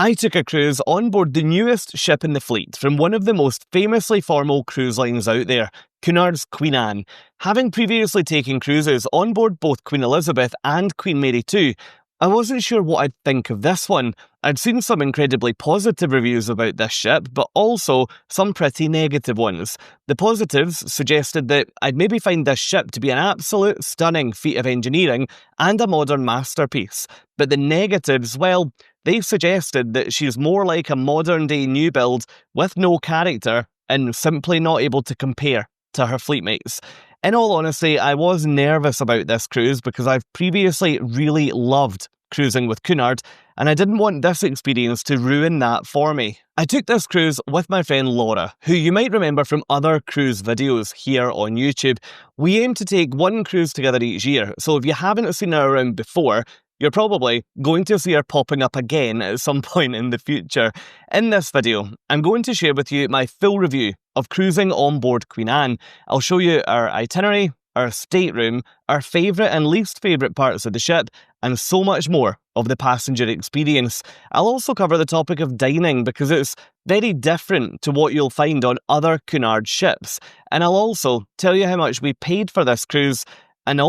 I took a cruise on board the newest ship in the fleet from one of the most famously formal cruise lines out there, Cunard's Queen Anne. Having previously taken cruises on board both Queen Elizabeth and Queen Mary too, I wasn't sure what I'd think of this one. I'd seen some incredibly positive reviews about this ship, but also some pretty negative ones. The positives suggested that I'd maybe find this ship to be an absolute stunning feat of engineering and a modern masterpiece. But the negatives, well, they suggested that she's more like a modern-day new build with no character and simply not able to compare to her fleetmates. In all honesty, I was nervous about this cruise because I've previously really loved cruising with Cunard, and I didn't want this experience to ruin that for me. I took this cruise with my friend Laura, who you might remember from other cruise videos here on YouTube. We aim to take one cruise together each year, so if you haven't seen her around before, you're probably going to see her popping up again at some point in the future. In this video, I'm going to share with you my full review of cruising on board Queen Anne. I'll show you our itinerary, our stateroom, our favourite and least favourite parts of the ship, and so much more of the passenger experience. I'll also cover the topic of dining because it's very different to what you'll find on other Cunard ships. And I'll also tell you how much we paid for this cruise, and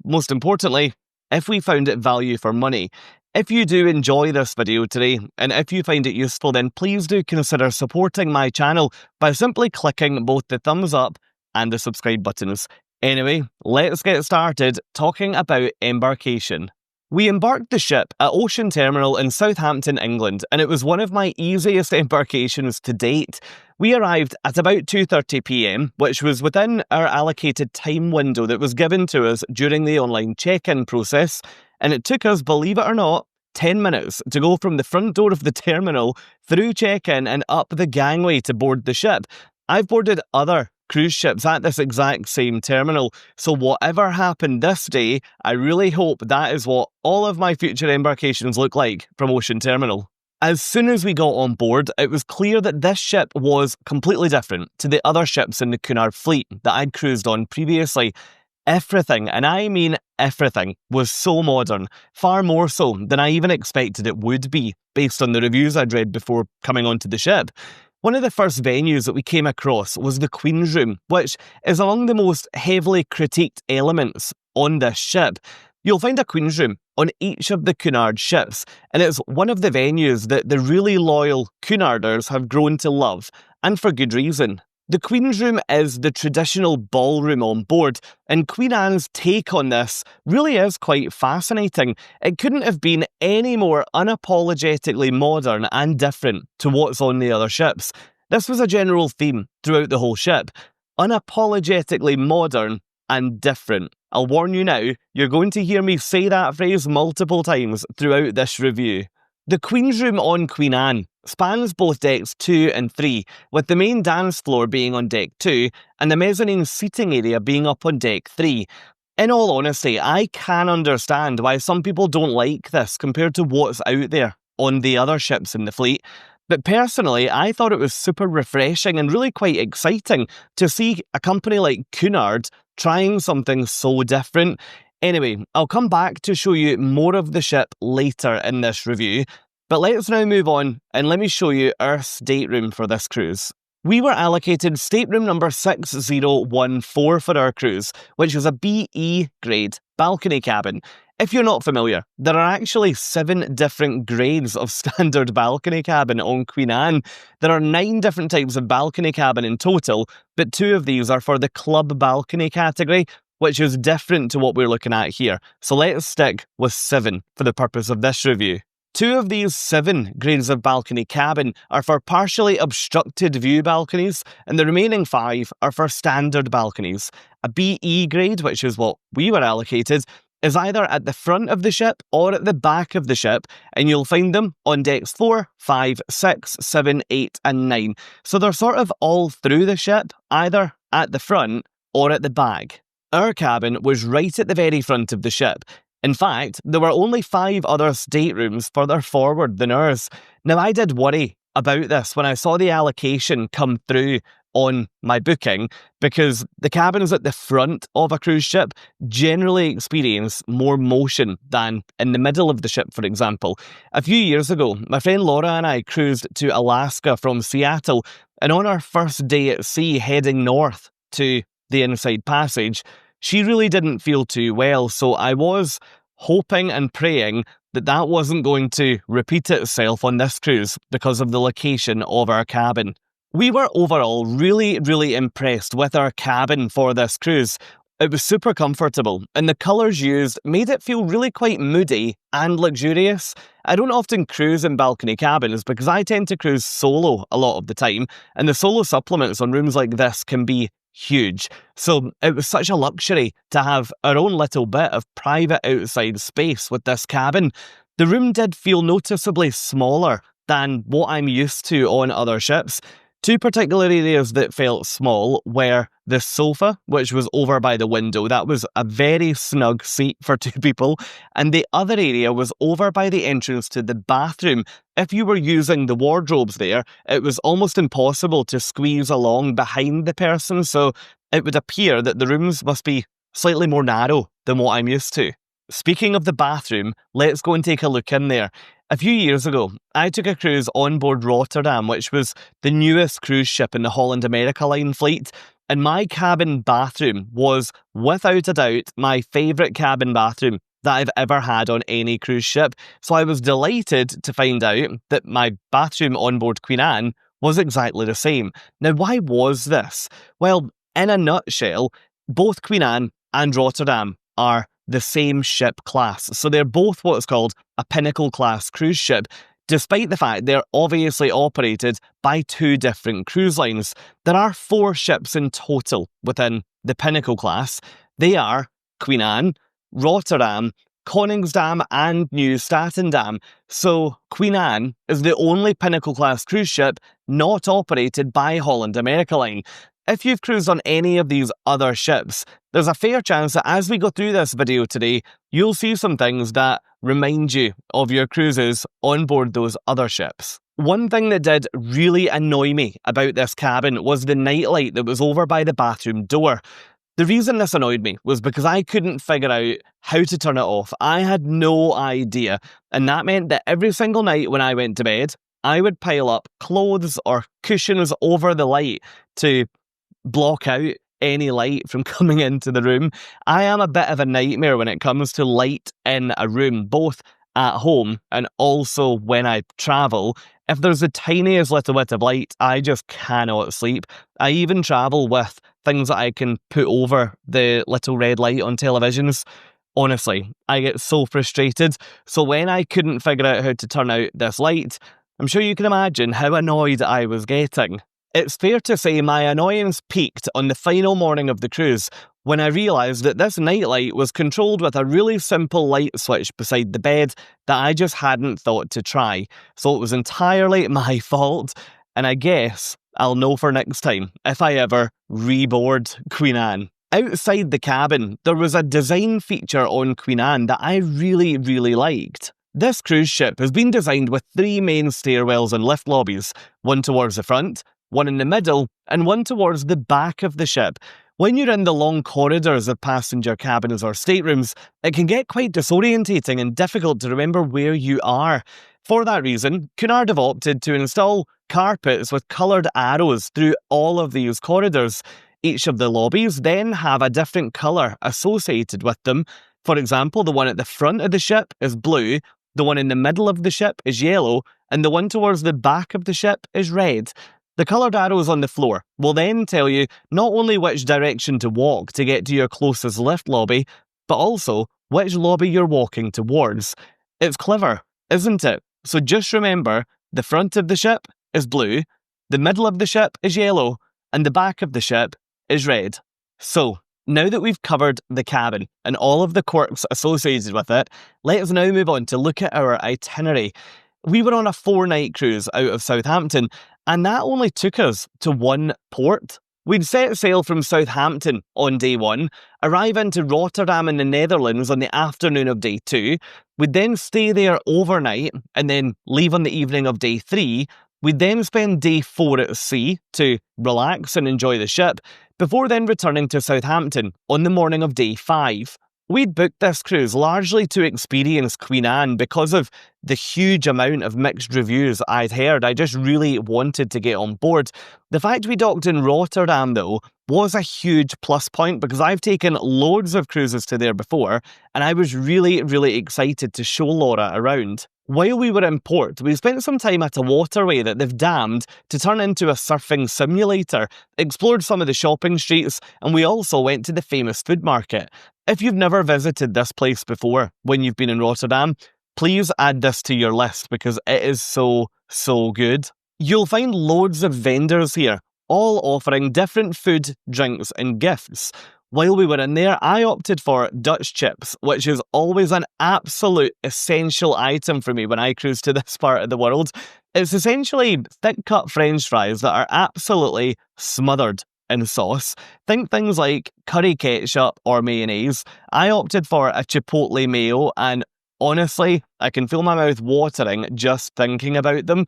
most importantly, if we found it value for money. If you do enjoy this video today, and if you find it useful, then please do consider supporting my channel by simply clicking both the thumbs up and the subscribe buttons. Anyway, let's get started talking about embarkation. We embarked the ship at Ocean Terminal in Southampton, England, and it was one of my easiest embarkations to date. We arrived at about 2:30 PM, which was within our allocated time window that was given to us during the online check-in process, and it took us, believe it or not, 10 minutes to go from the front door of the terminal through check-in and up the gangway to board the ship. I've boarded other cruise ships at this exact same terminal, so whatever happened this day, I really hope that is what all of my future embarkations look like from Ocean Terminal. As soon as we got on board, it was clear that this ship was completely different to the other ships in the Cunard fleet that I'd cruised on previously. Everything, and I mean everything, was so modern, far more so than I even expected it would be, based on the reviews I'd read before coming onto the ship. One of the first venues that we came across was the Queen's Room, which is among the most heavily critiqued elements on this ship. You'll find a Queen's Room on each of the Cunard ships, and it's one of the venues that the really loyal Cunarders have grown to love, and for good reason. The Queen's Room is the traditional ballroom on board, and Queen Anne's take on this really is quite fascinating. It couldn't have been any more unapologetically modern and different to what's on the other ships. This was a general theme throughout the whole ship. Unapologetically modern and different. I'll warn you now, you're going to hear me say that phrase multiple times throughout this review. The Queen's Room on Queen Anne spans both decks 2 and 3, with the main dance floor being on deck 2 and the mezzanine seating area being up on deck 3. In all honesty, I can understand why some people don't like this compared to what's out there on the other ships in the fleet, but personally I thought it was super refreshing and really quite exciting to see a company like Cunard trying something so different. Anyway, I'll come back to show you more of the ship later in this review, but let's now move on and let me show you our stateroom for this cruise. We were allocated stateroom number 6014 for our cruise, which was a BE grade balcony cabin. If you're not familiar, there are actually 7 different grades of standard balcony cabin on Queen Anne. There are 9 different types of balcony cabin in total, but 2 of these are for the club balcony category, which is different to what we're looking at here. So let's stick with 7 for the purpose of this review. 2 of these 7 grades of balcony cabin are for partially obstructed view balconies, and the remaining 5 are for standard balconies. A BE grade, which is what we were allocated, is either at the front of the ship or at the back of the ship, and you'll find them on decks 4, 5, 6, 7, 8 and 9. So they're sort of all through the ship, either at the front or at the back. Our cabin was right at the very front of the ship. In fact, there were only 5 other staterooms further forward than ours. Now, I did worry about this when I saw the allocation come through on my booking because the cabins at the front of a cruise ship generally experience more motion than in the middle of the ship, for example. A few years ago, my friend Laura and I cruised to Alaska from Seattle, and on our first day at sea heading north to the Inside Passage, she really didn't feel too well, so I was hoping and praying that that wasn't going to repeat itself on this cruise because of the location of our cabin. We were overall really impressed with our cabin for this cruise. It was super comfortable, and the colours used made it feel really quite moody and luxurious. I don't often cruise in balcony cabins because I tend to cruise solo a lot of the time, and the solo supplements on rooms like this can be huge. So it was such a luxury to have our own little bit of private outside space with this cabin. The room did feel noticeably smaller than what I'm used to on other ships. Two particular areas that felt small were the sofa, which was over by the window. That was a very snug seat for two people. And the other area was over by the entrance to the bathroom. If you were using the wardrobes there, it was almost impossible to squeeze along behind the person. So it would appear that the rooms must be slightly more narrow than what I'm used to. Speaking of the bathroom, let's go and take a look in there. A few years ago, I took a cruise on board Rotterdam, which was the newest cruise ship in the Holland America Line fleet, and my cabin bathroom was, without a doubt, my favourite cabin bathroom that I've ever had on any cruise ship. So I was delighted to find out that my bathroom on board Queen Anne was exactly the same. Now, why was this? Well, in a nutshell, both Queen Anne and Rotterdam are the same ship class. So they're both what's called a Pinnacle class cruise ship, despite the fact they're obviously operated by two different cruise lines. There are 4 ships in total within the Pinnacle class. They are Queen Anne, Rotterdam, Koningsdam and New Statendam. So Queen Anne is the only Pinnacle class cruise ship not operated by Holland America Line. If you've cruised on any of these other ships, there's a fair chance that as we go through this video today, you'll see some things that remind you of your cruises on board those other ships. One thing that did really annoy me about this cabin was the nightlight that was over by the bathroom door. The reason this annoyed me was because I couldn't figure out how to turn it off. I had no idea, and that meant that every single night when I went to bed, I would pile up clothes or cushions over the light to block out any light from coming into the room. I am a bit of a nightmare when it comes to light in a room, both at home and also when I travel. If there's the tiniest little bit of light, I just cannot sleep. I even travel with things that I can put over the little red light on televisions. Honestly, I get so frustrated. So when I couldn't figure out how to turn out this light, I'm sure you can imagine how annoyed I was getting. It's fair to say my annoyance peaked on the final morning of the cruise when I realised that this nightlight was controlled with a really simple light switch beside the bed that I just hadn't thought to try. So it was entirely my fault, and I guess I'll know for next time if I ever reboard Queen Anne. Outside the cabin, there was a design feature on Queen Anne that I really liked. This cruise ship has been designed with 3 main stairwells and lift lobbies, one towards the front, one in the middle, and one towards the back of the ship. When you're in the long corridors of passenger cabins or staterooms, it can get quite disorientating and difficult to remember where you are. For that reason, Cunard have opted to install carpets with coloured arrows through all of these corridors. Each of the lobbies then have a different colour associated with them. For example, the one at the front of the ship is blue, the one in the middle of the ship is yellow, and the one towards the back of the ship is red. The coloured arrows on the floor will then tell you not only which direction to walk to get to your closest lift lobby, but also which lobby you're walking towards. It's clever, isn't it? So just remember, the front of the ship is blue, the middle of the ship is yellow, and the back of the ship is red. So, now that we've covered the cabin and all of the quirks associated with it, let's now move on to look at our itinerary. We were on a 4-night cruise out of Southampton, and that only took us to one port. We'd set sail from Southampton on day 1, arrive into Rotterdam in the Netherlands on the afternoon of day 2, we'd then stay there overnight and then leave on the evening of day 3, We'd then spend day 4 at sea to relax and enjoy the ship, before then returning to Southampton on the morning of day 5. We'd booked this cruise largely to experience Queen Anne because of the huge amount of mixed reviews I'd heard. I just really wanted to get on board. The fact we docked in Rotterdam, though, was a huge plus point because I've taken loads of cruises to there before, and I was really, really excited to show Laura around. While we were in port, we spent some time at a waterway that they've dammed to turn into a surfing simulator, explored some of the shopping streets, and we also went to the famous food market. If you've never visited this place before when you've been in Rotterdam, please add this to your list because it is so good. You'll find loads of vendors here, all offering different food, drinks and gifts. While we were in there, I opted for Dutch chips, which is always an absolute essential item for me when I cruise to this part of the world. It's essentially thick-cut French fries that are absolutely smothered in sauce. Think things like curry ketchup or mayonnaise. I opted for a chipotle mayo, and honestly, I can feel my mouth watering just thinking about them.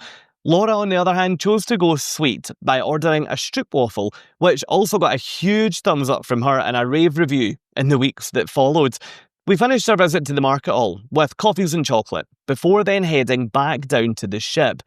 Laura, on the other hand, chose to go sweet by ordering a stroopwafel, which also got a huge thumbs up from her and a rave review in the weeks that followed. We finished our visit to the market hall with coffees and chocolate, before then heading back down to the ship.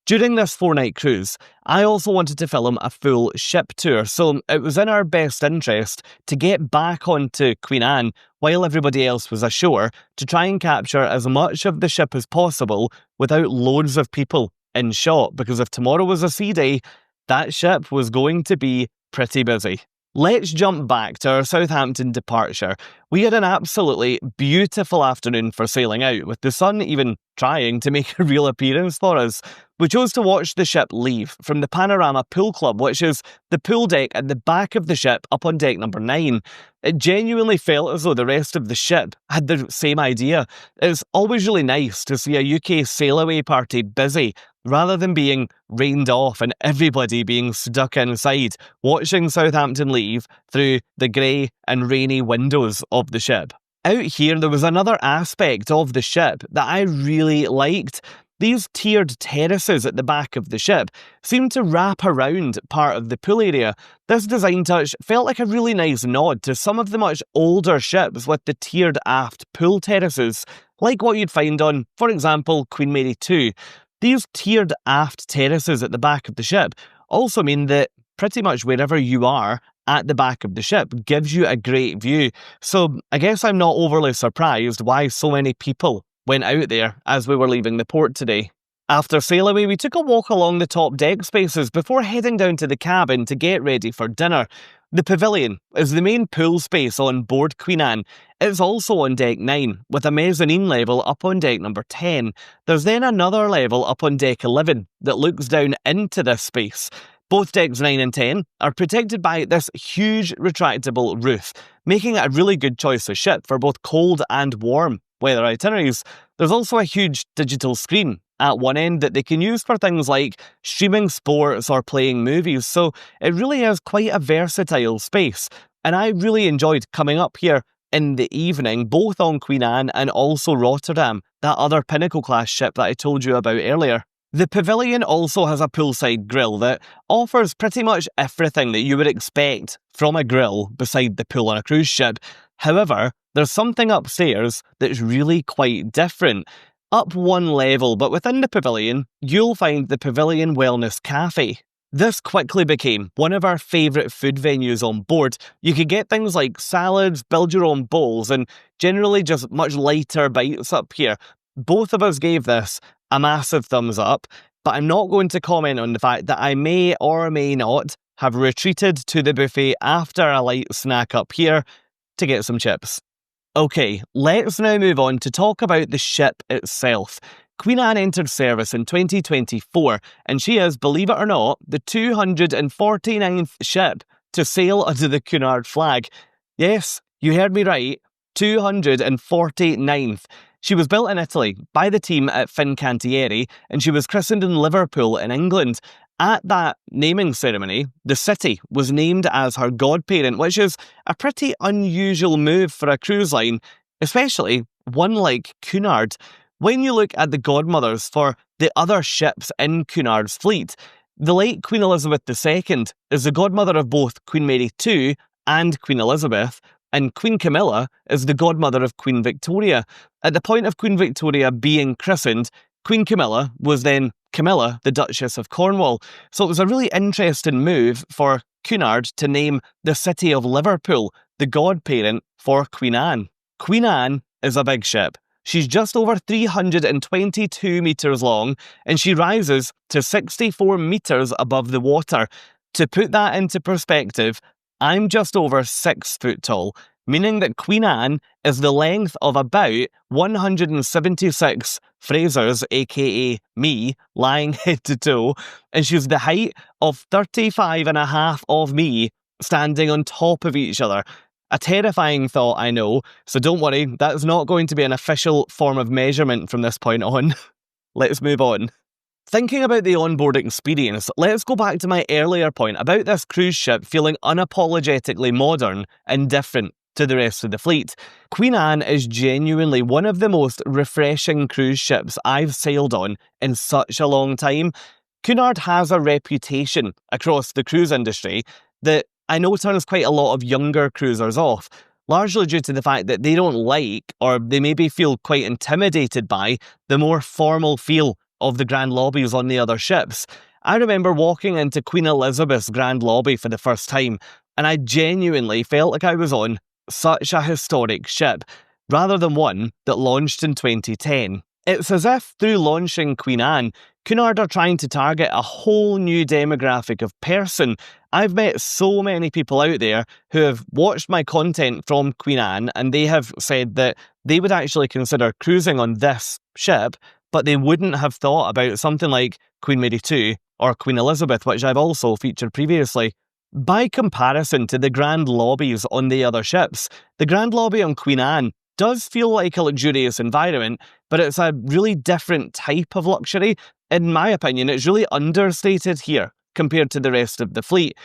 During this 4-night cruise, I also wanted to film a full ship tour, so it was in our best interest to get back onto Queen Anne while everybody else was ashore to try and capture as much of the ship as possible without loads of people in shot, because if tomorrow was a sea day, that ship was going to be pretty busy. Let's jump back to our Southampton departure. We had an absolutely beautiful afternoon for sailing out, with the sun even trying to make a real appearance for us. We chose to watch the ship leave from the Panorama Pool Club, which is the pool deck at the back of the ship up on deck number 9. It genuinely felt as though the rest of the ship had the same idea. It's always really nice to see a UK sail-away party busy, rather than being rained off and everybody being stuck inside, watching Southampton leave through the grey and rainy windows of the ship. Out here, there was another aspect of the ship that I really liked. These tiered terraces at the back of the ship seemed to wrap around part of the pool area. This design touch felt like a really nice nod to some of the much older ships with the tiered aft pool terraces, like what you'd find on, for example, Queen Mary 2. These tiered aft terraces at the back of the ship also mean that pretty much wherever you are at the back of the ship gives you a great view. So I guess I'm not overly surprised why so many people went out there as we were leaving the port today. After sail away, we took a walk along the top deck spaces before heading down to the cabin to get ready for dinner. The pavilion is the main pool space on board Queen Anne. It's also on deck 9, with a mezzanine level up on deck number 10. There's then another level up on deck 11 that looks down into this space. Both decks 9 and 10 are protected by this huge retractable roof, making it a really good choice of ship for both cold and warm weather itineraries. There's also a huge digital screen at one end that they can use for things like streaming sports or playing movies, so it really is quite a versatile space. And I really enjoyed coming up here in the evening, both on Queen Anne and also Rotterdam, that other Pinnacle class ship that I told you about earlier. The pavilion also has a poolside grill that offers pretty much everything that you would expect from a grill beside the pool on a cruise ship. However, there's something upstairs that's really quite different. Up one level, but within the pavilion, you'll find the Pavilion Wellness Cafe. This quickly became one of our favourite food venues on board. You could get things like salads, build your own bowls, and generally just much lighter bites up here. Both of us gave this a massive thumbs up, but I'm not going to comment on the fact that I may or may not have retreated to the buffet after a light snack up here to get some chips. Okay, let's now move on to talk about the ship itself. Queen Anne entered service in 2024, and she is, believe it or not, the 249th ship to sail under the Cunard flag. Yes, you heard me right, 249th. She was built in Italy by the team at Fincantieri, and she was christened in Liverpool in England. At that naming ceremony, the city was named as her godparent, which is a pretty unusual move for a cruise line, especially one like Cunard. When you look at the godmothers for the other ships in Cunard's fleet. The late Queen Elizabeth II is the godmother of both Queen Mary II and Queen Elizabeth, and Queen Camilla is the godmother of Queen Victoria. At the point of Queen Victoria being christened, Queen Camilla was then Camilla, the Duchess of Cornwall. So it was a really interesting move for Cunard to name the city of Liverpool the godparent for Queen Anne. Queen Anne is a big ship. She's just over 322 metres long, and she rises to 64 metres above the water. To put that into perspective, I'm just over 6 foot tall, meaning that Queen Anne is the length of about 176 Frasers, aka me, lying head to toe, and she's the height of 35.5 of me standing on top of each other. A terrifying thought, I know, so don't worry, that's not going to be an official form of measurement from this point on. Let's move on. Thinking about the onboard experience, let's go back to my earlier point about this cruise ship feeling unapologetically modern and different to the rest of the fleet. Queen Anne is genuinely one of the most refreshing cruise ships I've sailed on in such a long time. Cunard has a reputation across the cruise industry that I know turns quite a lot of younger cruisers off, largely due to the fact that they don't like, or they maybe feel quite intimidated by, the more formal feel of the grand lobbies on the other ships. I remember walking into Queen Elizabeth's grand lobby for the first time, and I genuinely felt like I was on such a historic ship, rather than one that launched in 2010. It's as if through launching Queen Anne, Cunard are trying to target a whole new demographic of person. I've met so many people out there who have watched my content from Queen Anne, and they have said that they would actually consider cruising on this ship, but they wouldn't have thought about something like Queen Mary II or Queen Elizabeth, which I've also featured previously. By comparison to the grand lobbies on the other ships, the grand lobby on Queen Anne does feel like a luxurious environment, but it's a really different type of luxury. In my opinion, it's really understated here compared to the rest of the fleet.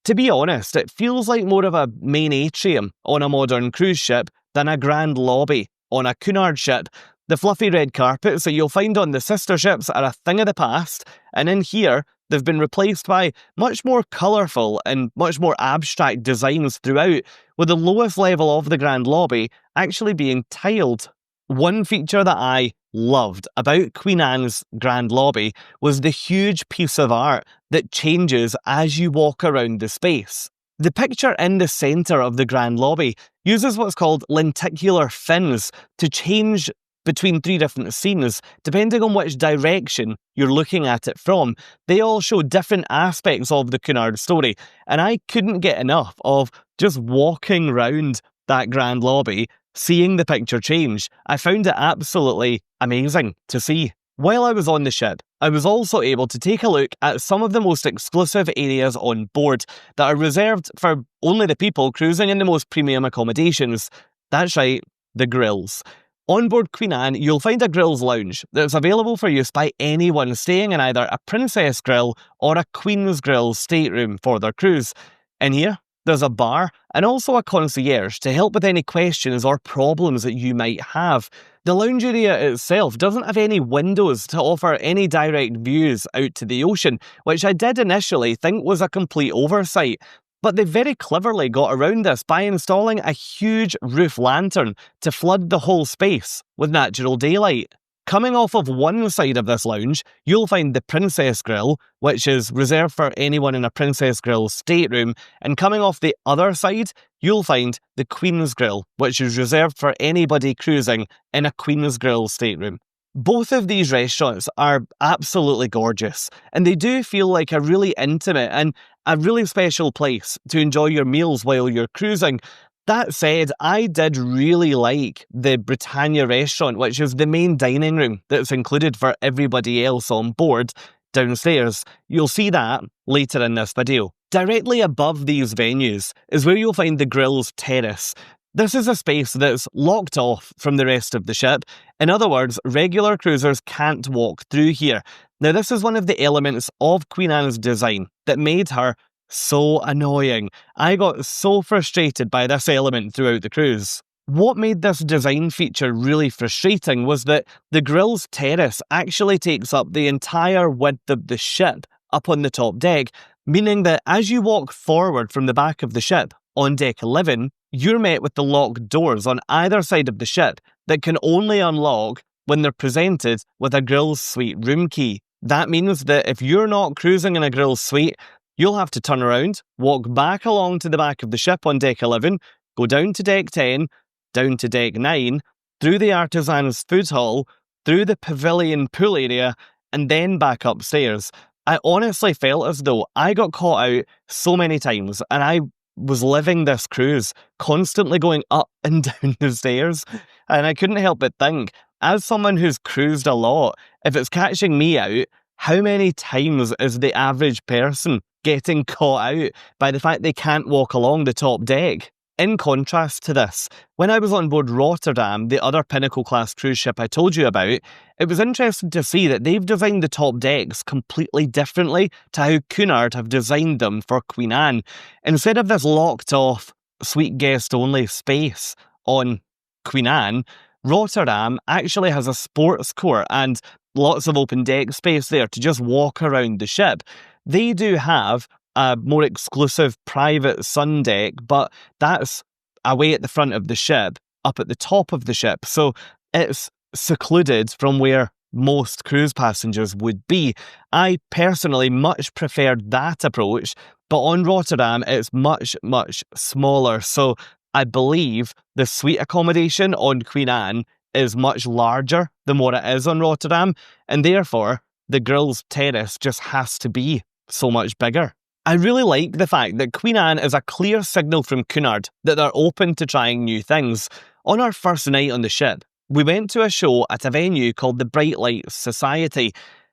To be honest, it feels like more of a main atrium on a modern cruise ship than a grand lobby on a Cunard ship. The fluffy red carpets that you'll find on the sister ships are a thing of the past, and in here, they've been replaced by much more colourful and much more abstract designs throughout, with the lowest level of the grand lobby actually being tiled. One feature that I loved about Queen Anne's grand lobby was the huge piece of art that changes as you walk around the space. The picture in the centre of the grand lobby uses what's called lenticular fins to change between 3 different scenes, depending on which direction you're looking at it from. They all show different aspects of the Cunard story, and I couldn't get enough of just walking round that grand lobby, seeing the picture change. I found it absolutely amazing to see. While I was on the ship, I was also able to take a look at some of the most exclusive areas on board that are reserved for only the people cruising in the most premium accommodations. That's right, the grills. On board Queen Anne, you'll find a grills lounge that's available for use by anyone staying in either a Princess Grill or a Queen's Grill stateroom for their cruise. In here, there's a bar and also a concierge to help with any questions or problems that you might have. The lounge area itself doesn't have any windows to offer any direct views out to the ocean, which I did initially think was a complete oversight. But they very cleverly got around this by installing a huge roof lantern to flood the whole space with natural daylight. Coming off of one side of this lounge, you'll find the Princess Grill, which is reserved for anyone in a Princess Grill stateroom, and coming off the other side, you'll find the Queen's Grill, which is reserved for anybody cruising in a Queen's Grill stateroom. Both of these restaurants are absolutely gorgeous, and they do feel like a really intimate and a really special place to enjoy your meals while you're cruising. That said, I did really like the Britannia restaurant, which is the main dining room that's included for everybody else on board downstairs. You'll see that later in this video. Directly above these venues is where you'll find the grill's terrace. This is a space that's locked off from the rest of the ship. In other words, regular cruisers can't walk through here. Now, this is one of the elements of Queen Anne's design that made her so annoying. I got so frustrated by this element throughout the cruise. What made this design feature really frustrating was that the grille's terrace actually takes up the entire width of the ship up on the top deck, meaning that as you walk forward from the back of the ship on deck 11, you're met with the locked doors on either side of the ship that can only unlock when they're presented with a grille's suite room key. That means that if you're not cruising in a grille's suite, you'll have to turn around, walk back along to the back of the ship on deck 11, go down to deck 10, down to deck 9, through the artisan's food hall, through the pavilion pool area, and then back upstairs. I honestly felt as though I got caught out so many times, and I was living this cruise, constantly going up and down the stairs, and I couldn't help but think, as someone who's cruised a lot, if it's catching me out, how many times is the average person getting caught out by the fact they can't walk along the top deck? In contrast to this, when I was on board Rotterdam, the other Pinnacle class cruise ship I told you about, it was interesting to see that they've designed the top decks completely differently to how Cunard have designed them for Queen Anne. Instead of this locked off, suite guest only space on Queen Anne, Rotterdam actually has a sports court and lots of open deck space there to just walk around the ship. They do have a more exclusive private sun deck, but that's away at the front of the ship, up at the top of the ship. So it's secluded from where most cruise passengers would be. I personally much preferred that approach, but on Rotterdam, it's much, much smaller. So I believe the suite accommodation on Queen Anne is much larger than what it is on Rotterdam, and therefore the grille's terrace just has to be so much bigger. I really like the fact that Queen Anne is a clear signal from Cunard that they're open to trying new things. On our first night on the ship, we went to a show at a venue called the Bright Lights Society.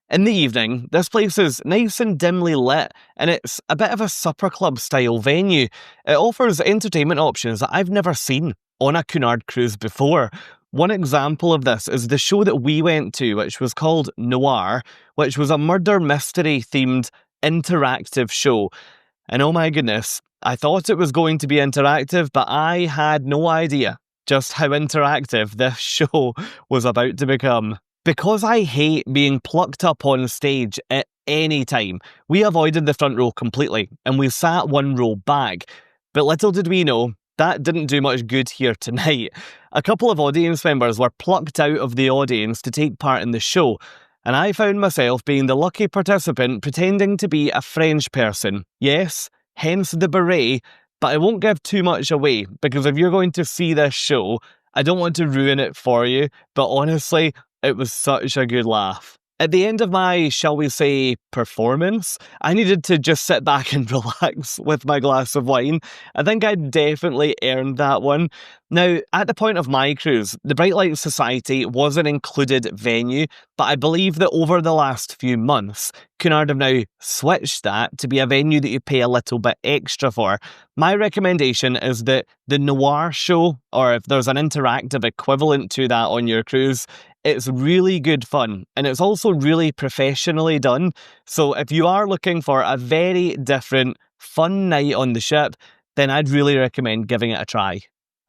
In the evening, this place is nice and dimly lit, and it's a bit of a supper club style venue. It offers entertainment options that I've never seen on a Cunard cruise before. One example of this is the show that we went to, which was called Noir, which was a murder mystery themed interactive show. And oh my goodness, I thought it was going to be interactive, but I had no idea just how interactive this show was about to become. Because I hate being plucked up on stage at any time, we avoided the front row completely and we sat one row back. But little did we know, that didn't do much good here tonight. A couple of audience members were plucked out of the audience to take part in the show, and I found myself being the lucky participant pretending to be a French person. Yes, hence the beret, but I won't give too much away, because if you're going to see this show, I don't want to ruin it for you, but honestly, it was such a good laugh. At the end of my, shall we say, performance, I needed to just sit back and relax with my glass of wine. I think I definitely earned that one. Now, at the point of my cruise, the Bright Light Society was an included venue, but I believe that over the last few months, Cunard have now switched that to be a venue that you pay a little bit extra for. My recommendation is that the Noir show, or if there's an interactive equivalent to that on your cruise, it's really good fun, and it's also really professionally done. So if you are looking for a very different, fun night on the ship, then I'd really recommend giving it a try.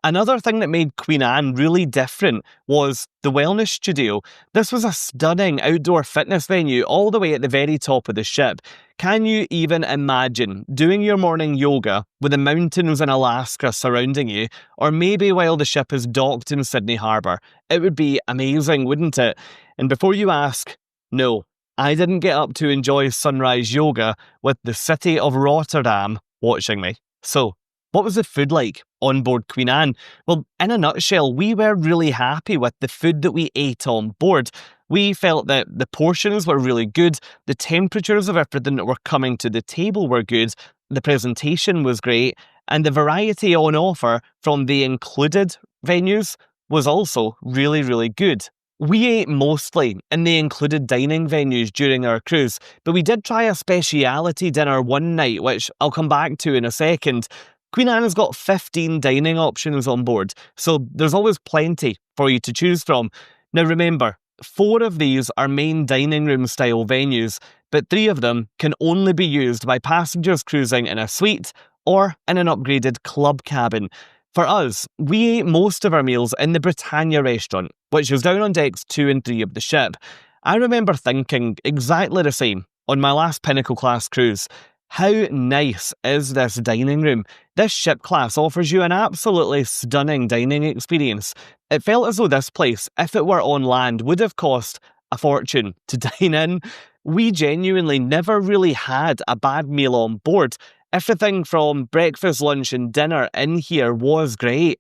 Another thing that made Queen Anne really different was the wellness studio. This was a stunning outdoor fitness venue all the way at the very top of the ship. Can you even imagine doing your morning yoga with the mountains in Alaska surrounding you, or maybe while the ship is docked in Sydney Harbour? It would be amazing, wouldn't it? And before you ask, no, I didn't get up to enjoy sunrise yoga with the city of Rotterdam watching me. So, what was the food like on board Queen Anne? Well, in a nutshell, we were really happy with the food that we ate on board. We felt that the portions were really good, the temperatures of everything that were coming to the table were good, the presentation was great, and the variety on offer from the included venues was also really, really good. We ate mostly in the included dining venues during our cruise, but we did try a speciality dinner one night, which I'll come back to in a second. Queen Anne has got 15 dining options on board, so there's always plenty for you to choose from. Now remember, 4 of these are main dining room style venues, but 3 of them can only be used by passengers cruising in a suite or in an upgraded club cabin. For us, we ate most of our meals in the Britannia restaurant, which was down on decks 2 and 3 of the ship. I remember thinking exactly the same on my last Pinnacle class cruise. How nice is this dining room? This ship class offers you an absolutely stunning dining experience. It felt as though this place, if it were on land, would have cost a fortune to dine in. We genuinely never really had a bad meal on board. Everything from breakfast, lunch and dinner in here was great.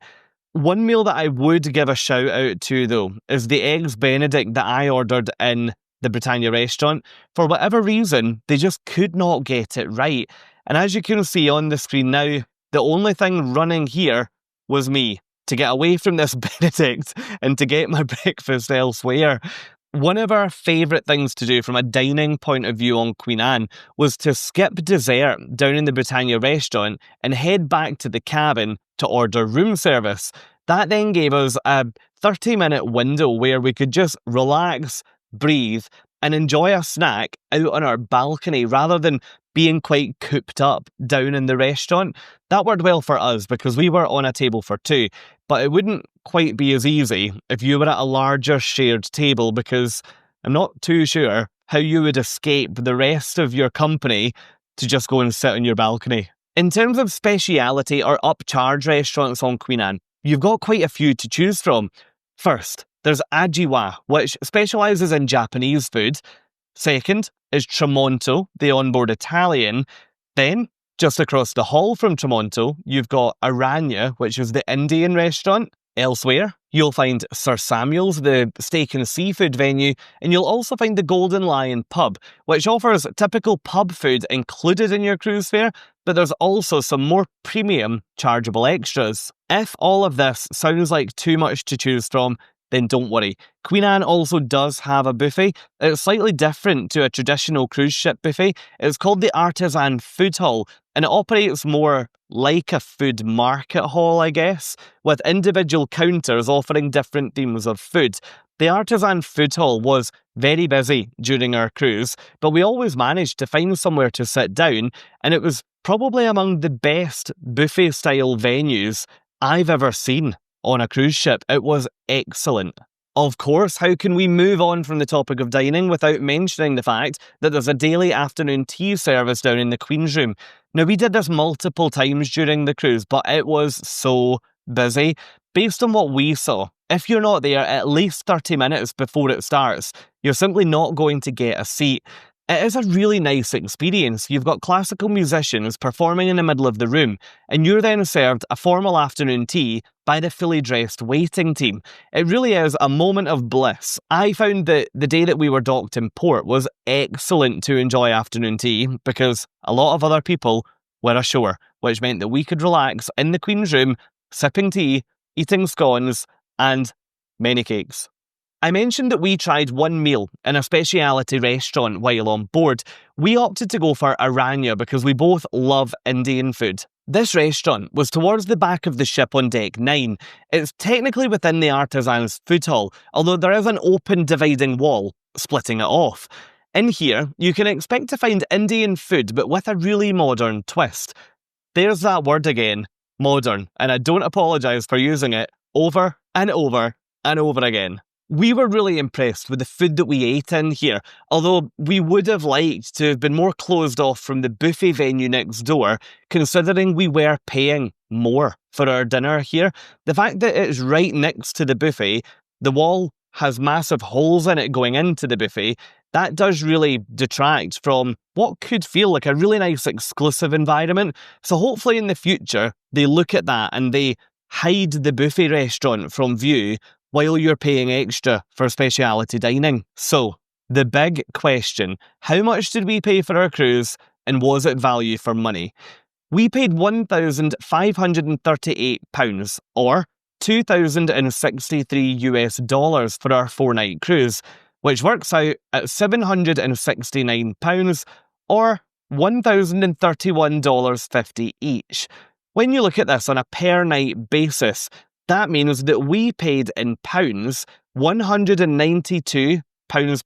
One meal that I would give a shout out to though is the Eggs Benedict that I ordered in the Britannia restaurant. For whatever reason, they just could not get it right. And as you can see on the screen now, the only thing running here was me to get away from this Benedict and to get my breakfast elsewhere. One of our favourite things to do from a dining point of view on Queen Anne was to skip dessert down in the Britannia restaurant and head back to the cabin to order room service. That then gave us a 30-minute window where we could just relax, breathe, and enjoy a snack out on our balcony rather than being quite cooped up down in the restaurant. That worked well for us because we were on a table for 2, but it wouldn't quite be as easy if you were at a larger shared table because I'm not too sure how you would escape the rest of your company to just go and sit on your balcony. In terms of speciality or upcharge restaurants on Queen Anne, you've got quite a few to choose from. First, there's Ajiwa, which specialises in Japanese food. Second is Tramonto, the onboard Italian. Then, just across the hall from Tramonto, you've got Aranya, which is the Indian restaurant. Elsewhere, you'll find Sir Samuel's, the steak and seafood venue, and you'll also find the Golden Lion pub, which offers typical pub food included in your cruise fare, but there's also some more premium chargeable extras. If all of this sounds like too much to choose from, then don't worry. Queen Anne also does have a buffet. It's slightly different to a traditional cruise ship buffet. It's called the Artisan Food Hall, and it operates more like a food market hall, I guess, with individual counters offering different themes of food. The Artisan Food Hall was very busy during our cruise, but we always managed to find somewhere to sit down, and it was probably among the best buffet-style venues I've ever seen on a cruise ship. It was excellent. Of course, how can we move on from the topic of dining without mentioning the fact that there's a daily afternoon tea service down in the Queen's Room? Now, we did this multiple times during the cruise, but it was so busy. Based on what we saw, if you're not there at least 30 minutes before it starts, you're simply not going to get a seat. It is a really nice experience. You've got classical musicians performing in the middle of the room, and you're then served a formal afternoon tea by the fully dressed waiting team. It really is a moment of bliss. I found that the day that we were docked in port was excellent to enjoy afternoon tea because a lot of other people were ashore, which meant that we could relax in the Queen's Room, sipping tea, eating scones, and many cakes. I mentioned that we tried one meal in a speciality restaurant while on board. We opted to go for Aranya because we both love Indian food. This restaurant was towards the back of the ship on deck 9. It's technically within the Artisan's Food Hall, although there is an open dividing wall splitting it off. In here, you can expect to find Indian food, but with a really modern twist. There's that word again, modern, and I don't apologise for using it over and over and over again. We were really impressed with the food that we ate in here, although we would have liked to have been more closed off from the buffet venue next door, considering we were paying more for our dinner here. The fact that it's right next to the buffet, the wall has massive holes in it going into the buffet, that does really detract from what could feel like a really nice exclusive environment. So hopefully in the future, they look at that and they hide the buffet restaurant from view while you're paying extra for speciality dining. So, the big question, how much did we pay for our cruise and was it value for money? We paid £1,538 or $2,063 for our 4-night cruise, which works out at £769 or $1,031.50 each. When you look at this on a per night basis, that means that we paid in pounds £192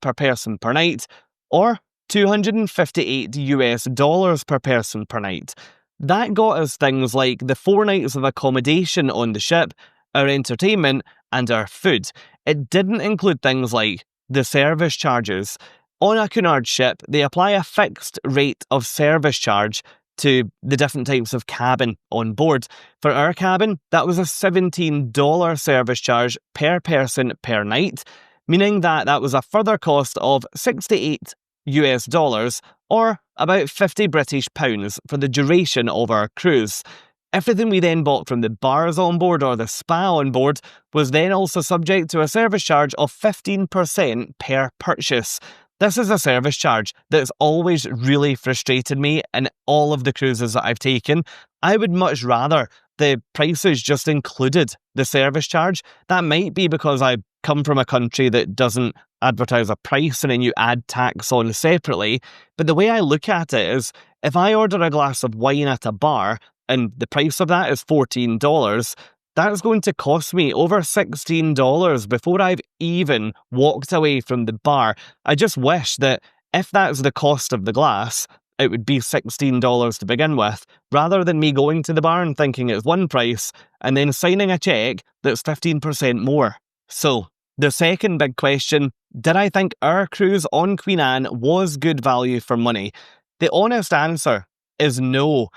per person per night, or $258 per person per night. That got us things like the 4 nights of accommodation on the ship, our entertainment, and our food. It didn't include things like the service charges. On a Cunard ship, they apply a fixed rate of service charge to the different types of cabin on board. For our cabin, that was a $17 service charge per person per night, meaning that that was a further cost of 68 US dollars, or about 50 British pounds for the duration of our cruise. Everything we then bought from the bars on board or the spa on board was then also subject to a service charge of 15% per purchase. This is a service charge that's always really frustrated me in all of the cruises that I've taken. I would much rather the prices just included the service charge. That might be because I come from a country that doesn't advertise a price and then you add tax on separately. But the way I look at it is, if I order a glass of wine at a bar and the price of that is $14, that's going to cost me over $16 before I've even walked away from the bar. I just wish that if that's the cost of the glass, it would be $16 to begin with, rather than me going to the bar and thinking it's one price and then signing a cheque that's 15% more. So, the second big question, did I think our cruise on Queen Anne was good value for money? The honest answer is no.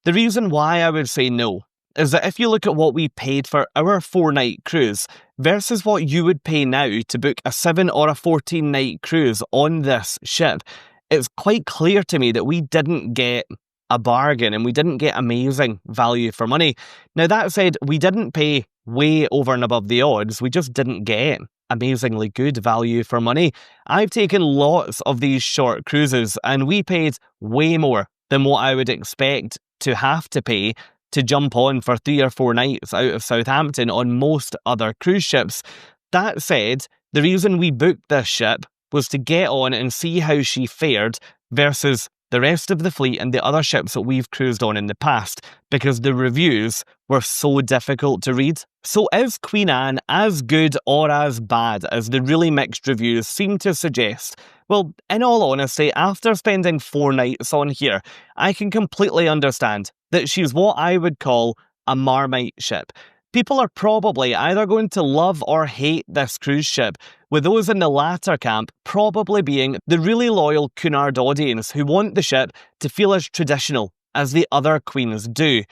The reason why I would say no is that if you look at what we paid for our 4-night cruise versus what you would pay now to book a 7 or a 14-night cruise on this ship, it's quite clear to me that we didn't get a bargain and we didn't get amazing value for money. Now, that said, we didn't pay way over and above the odds, we just didn't get amazingly good value for money. I've taken lots of these short cruises and we paid way more than what I would expect to have to pay to jump on for 3 or 4 nights out of Southampton on most other cruise ships. That said, the reason we booked this ship was to get on and see how she fared versus the rest of the fleet and the other ships that we've cruised on in the past, because the reviews were so difficult to read. So is Queen Anne as good or as bad as the really mixed reviews seem to suggest? Well, in all honesty, after spending 4 nights on here, I can completely understand that she's what I would call a Marmite ship. People are probably either going to love or hate this cruise ship, with those in the latter camp probably being the really loyal Cunard audience who want the ship to feel as traditional as the other queens do.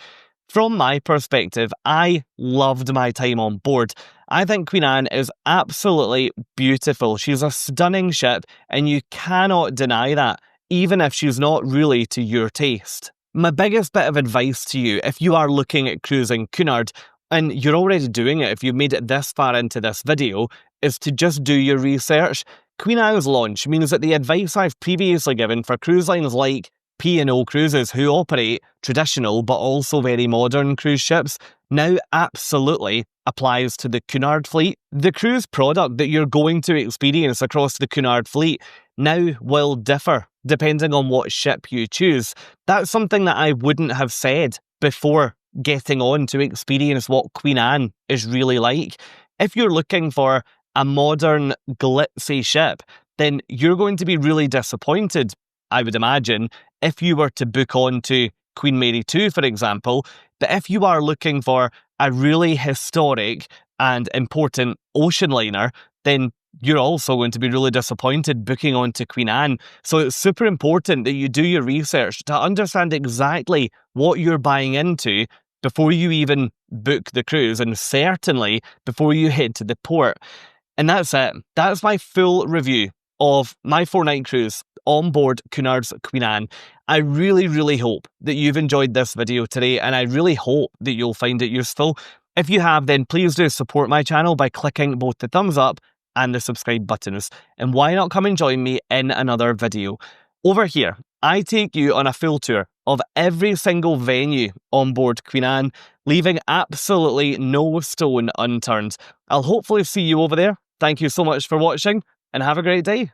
From my perspective, I loved my time on board. I think Queen Anne is absolutely beautiful. She's a stunning ship and you cannot deny that, even if she's not really to your taste. My biggest bit of advice to you, if you are looking at cruising Cunard, and you're already doing it if you've made it this far into this video, is to just do your research. Queen Anne's launch means that the advice I've previously given for cruise lines like P&O Cruises, who operate traditional but also very modern cruise ships, now absolutely applies to the Cunard fleet. The cruise product that you're going to experience across the Cunard fleet now will differ depending on what ship you choose. That's something that I wouldn't have said before getting on to experience what Queen Anne is really like. If you're looking for a modern, glitzy ship, then you're going to be really disappointed, I would imagine, if you were to book on to Queen Mary 2, for example. But if you are looking for a really historic and important ocean liner, then you're also going to be really disappointed booking onto Queen Anne. So it's super important that you do your research to understand exactly what you're buying into before you even book the cruise, and certainly before you head to the port. And that's it. That's my full review of my 4-night cruise on board Cunard's Queen Anne. I really, really hope that you've enjoyed this video today, and I really hope that you'll find it useful. If you have, then please do support my channel by clicking both the thumbs up and the subscribe buttons. And why not come and join me in another video? Over here, I take you on a full tour of every single venue on board Queen Anne, leaving absolutely no stone unturned. I'll hopefully see you over there. Thank you so much for watching, and have a great day.